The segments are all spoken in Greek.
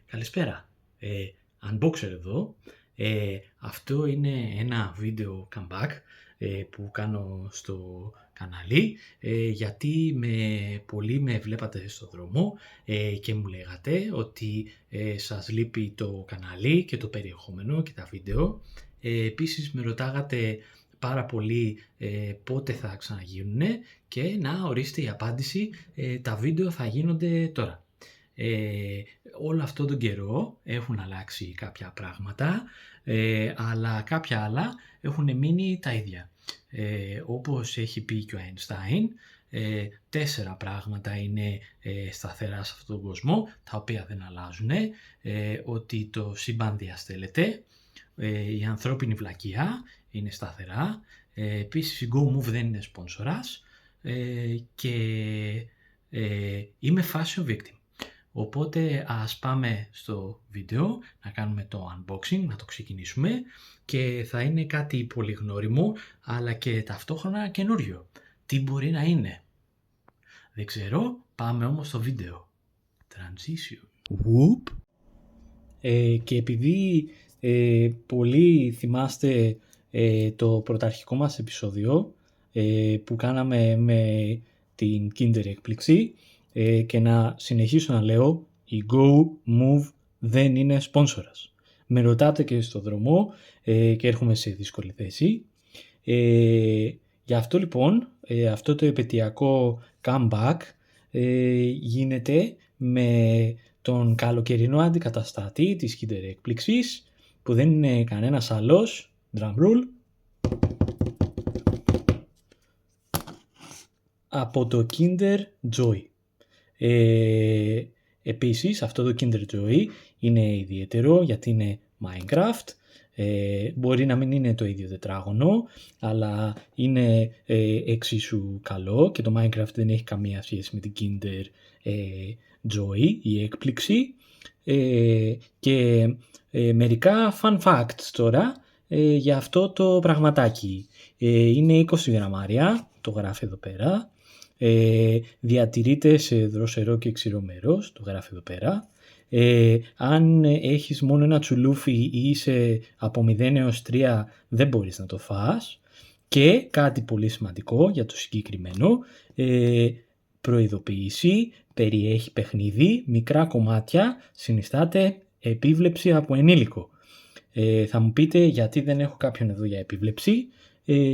Καλησπέρα, Unboxer εδώ. Αυτό είναι ένα βίντεο comeback που κάνω στο κανάλι, γιατί πολλοί με βλέπατε στο δρόμο και μου λέγατε ότι σας λείπει το κανάλι και το περιεχόμενο και τα βίντεο. Επίσης με ρωτάγατε πάρα πολύ πότε θα ξαναγίνουν και να ορίστε η απάντηση, τα βίντεο θα γίνονται τώρα. Όλο αυτόν τον καιρό έχουν αλλάξει κάποια πράγματα, αλλά κάποια άλλα έχουν μείνει τα ίδια. Όπως έχει πει και ο Einstein, 4 πράγματα είναι σταθερά σε αυτόν τον κόσμο, τα οποία δεν αλλάζουν, ότι το σύμπαν διαστέλλεται, η ανθρώπινη βλακεία είναι σταθερά, επίσης η GoMove δεν είναι σπόνσορας και είμαι fashion victim. Οπότε ας πάμε στο βίντεο να κάνουμε το unboxing, να το ξεκινήσουμε και θα είναι κάτι πολύ γνώριμο αλλά και ταυτόχρονα καινούριο. Τι μπορεί να είναι? Δεν ξέρω, πάμε όμως στο βίντεο. Transition. Whoop. Και επειδή πολλοί θυμάστε το πρωταρχικό μας επεισόδιο που κάναμε με την Kinder έκπληξη, και να συνεχίσω να λέω, η GoMove δεν είναι σπόνσορας. Με ρωτάτε και στο δρόμο και έρχομαι σε δύσκολη θέση. Γι' αυτό λοιπόν αυτό το επαιτειακό comeback γίνεται με τον καλοκαιρινό αντικαταστάτη της Kinder έκπληξης, που δεν είναι κανένας άλλος, drum roll, από το Kinder Joy. Επίσης αυτό το Kinder Joy είναι ιδιαίτερο γιατί είναι Minecraft. Μπορεί να μην είναι το ίδιο τετράγωνο, αλλά είναι εξίσου καλό και το Minecraft δεν έχει καμία σχέση με την Kinder Joy, η έκπληξη. Και μερικά fun facts τώρα για αυτό το πραγματάκι. Είναι 20 γραμμάρια, το γράφει εδώ πέρα. Διατηρείται σε δροσερό και ξηρό μέρος, το γράφει εδώ πέρα. Αν έχεις μόνο ένα τσουλούφι ή είσαι από 0 έως 3 δεν μπορείς να το φας. Και κάτι πολύ σημαντικό για το συγκεκριμένο, προειδοποίηση, περιέχει παιχνίδι, μικρά κομμάτια, συνιστάται επίβλεψη από ενήλικο. Θα μου πείτε γιατί δεν έχω κάποιον εδώ για επίβλεψη,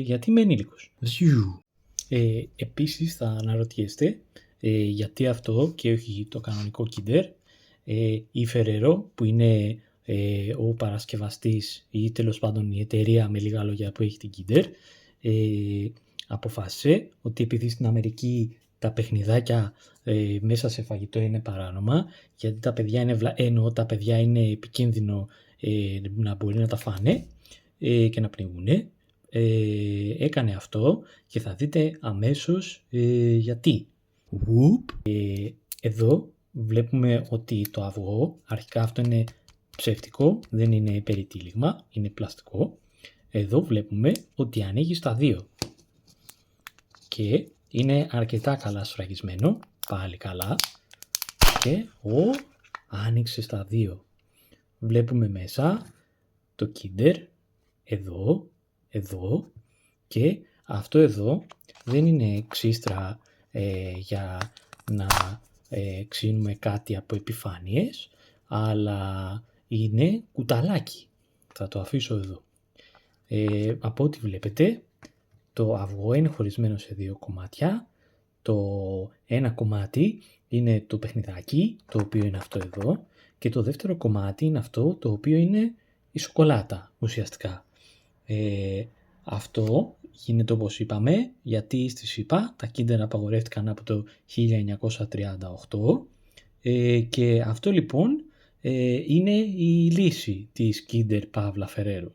γιατί είμαι ενήλικος. Επίσης θα αναρωτιέστε γιατί αυτό και όχι το κανονικό Kinder. Η Ferrero, που είναι ο παρασκευαστής ή τέλος πάντων η εταιρεία με λίγα λόγια που έχει την Kinder, αποφάσισε ότι επειδή στην Αμερική τα παιχνιδάκια μέσα σε φαγητό είναι παράνομα, γιατί τα παιδιά είναι, τα παιδιά είναι επικίνδυνο να μπορεί να τα φάνε και να πνιγούνε, έκανε αυτό και θα δείτε αμέσως γιατί. Εδώ βλέπουμε ότι το αυγό, αρχικά αυτό είναι ψεύτικο, δεν είναι περιτύλιγμα, είναι πλαστικό. Εδώ βλέπουμε ότι ανοίγει στα 2 και είναι αρκετά καλά σφραγισμένο, πάλι καλά, και άνοιξε στα 2. Βλέπουμε μέσα το Kinder, εδώ, και αυτό εδώ δεν είναι ξύστρα για να ξύνουμε κάτι από επιφάνειες, αλλά είναι κουταλάκι. Θα το αφήσω εδώ. Από ό,τι βλέπετε, το αυγό είναι χωρισμένο σε 2 κομμάτια. Το ένα κομμάτι είναι το παιχνιδάκι, το οποίο είναι αυτό εδώ, και το δεύτερο κομμάτι είναι αυτό το οποίο είναι η σοκολάτα ουσιαστικά. Αυτό γίνεται όπως είπαμε, γιατί στη ΣΥΠΑ τα Kinder απαγορεύτηκαν από το 1938 και αυτό λοιπόν είναι η λύση της Kinder Pavla Ferrero.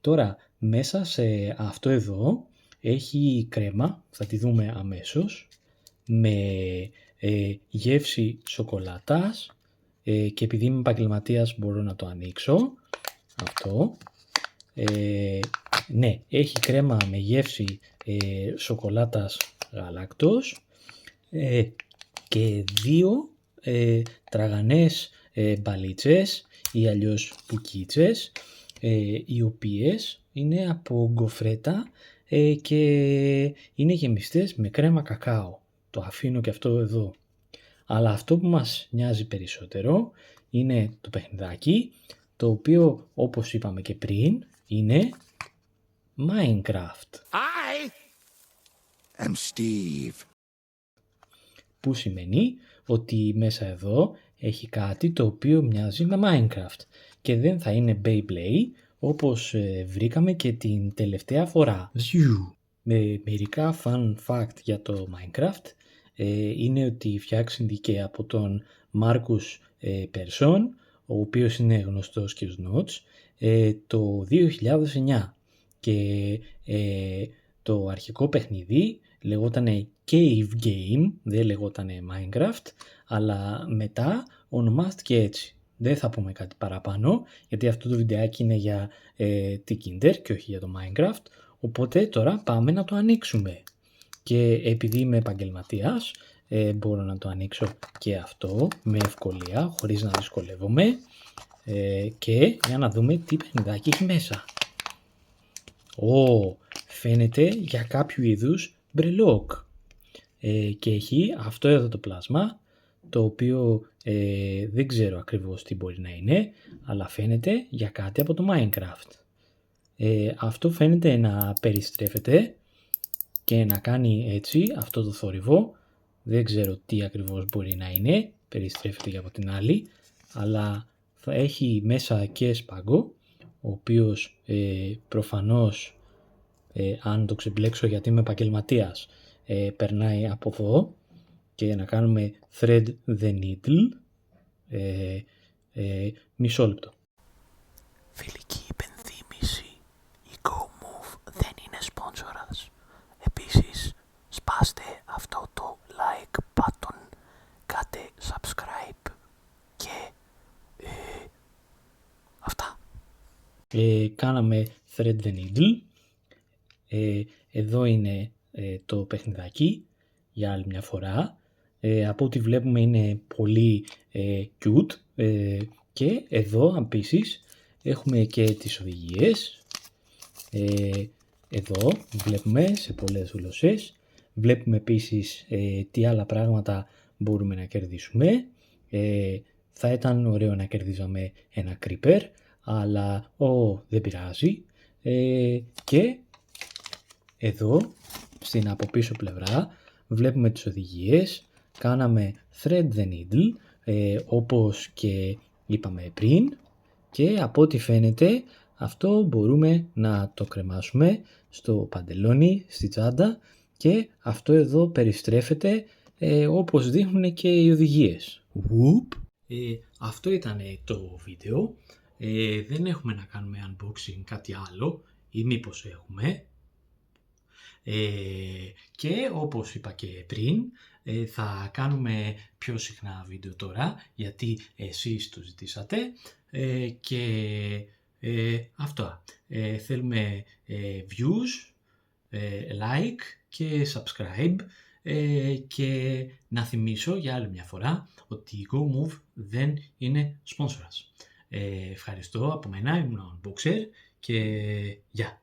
Τώρα μέσα σε αυτό εδώ έχει κρέμα, θα τη δούμε αμέσως, με γεύση σοκολάτας, και επειδή είμαι επαγγελματίας μπορώ να το ανοίξω αυτό. Ναι, έχει κρέμα με γεύση σοκολάτας γαλάκτος και 2 τραγανές μπαλίτσες ή αλλιώς πουκίτσες, οι οποίες είναι από γκοφρέτα και είναι γεμιστές με κρέμα κακάο. Το αφήνω και αυτό εδώ. Αλλά αυτό που μας νοιάζει περισσότερο είναι το παιχνιδάκι, το οποίο όπως είπαμε και πριν είναι Minecraft. I am Steve. Που σημαίνει ότι μέσα εδώ έχει κάτι το οποίο μοιάζει με Minecraft και δεν θα είναι Beyblade όπως βρήκαμε και την τελευταία φορά. Με μερικά fun fact για το Minecraft είναι ότι φτιάξθηκε από τον Μάρκους Περσόν, ο οποίος είναι γνωστός και ως Notch, το 2009 και το αρχικό παιχνίδι λεγότανε Cave Game, δεν λεγότανε Minecraft, αλλά μετά ονομάστηκε έτσι. Δεν θα πούμε κάτι παραπάνω, γιατί αυτό το βιντεάκι είναι για τη Kinder και όχι για το Minecraft, οπότε τώρα πάμε να το ανοίξουμε. Και επειδή είμαι επαγγελματίας, μπορώ να το ανοίξω και αυτό με ευκολία, χωρίς να δυσκολεύομαι, και για να δούμε τι παιχνιδάκι έχει μέσα. Φαίνεται για κάποιο είδους μπρελόκ και έχει αυτό εδώ το πλάσμα, το οποίο δεν ξέρω ακριβώς τι μπορεί να είναι, αλλά φαίνεται για κάτι από το Minecraft. Αυτό φαίνεται να περιστρέφεται και να κάνει έτσι αυτό το θόρυβο. Δεν ξέρω τι ακριβώς μπορεί να είναι, περιστρέφεται και από την άλλη, αλλά θα έχει μέσα και σπάγκο, ο οποίος προφανώς, αν το ξεμπλέξω γιατί είμαι επαγγελματίας, περνάει από εδώ και να κάνουμε thread the needle. Μισό λεπτό. Φιλική υπενθύμηση, η GoMove δεν είναι σπόνσορας. Επίσης, σπάστε αυτό το like button, κάτε subscribe και αυτά. Κάναμε thread the needle. Εδώ είναι το παιχνιδάκι για άλλη μια φορά. Από ό,τι βλέπουμε είναι πολύ cute και εδώ επίσης έχουμε και τις οδηγίες. Εδώ βλέπουμε σε πολλές γλώσσες. Βλέπουμε επίσης τι άλλα πράγματα μπορούμε να κερδίσουμε. Θα ήταν ωραίο να κερδίζαμε ένα creeper, αλλά δεν πειράζει. Και εδώ στην από πίσω πλευρά βλέπουμε τις οδηγίες. Κάναμε thread the needle όπως και είπαμε πριν και από ό,τι φαίνεται αυτό μπορούμε να το κρεμάσουμε στο παντελόνι, στη τσάντα και αυτό εδώ περιστρέφεται όπως δείχνουν και οι οδηγίες. Αυτό ήταν το βίντεο. Δεν έχουμε να κάνουμε unboxing κάτι άλλο ή μήπως έχουμε. Και όπως είπα και πριν, θα κάνουμε πιο συχνά βίντεο τώρα γιατί εσείς το ζητήσατε και αυτό. Θέλουμε views, like και subscribe και να θυμίσω για άλλη μια φορά ότι η GoMove δεν είναι sponsors. Ευχαριστώ από μένα, ήμουν ο Unboxer και γεια.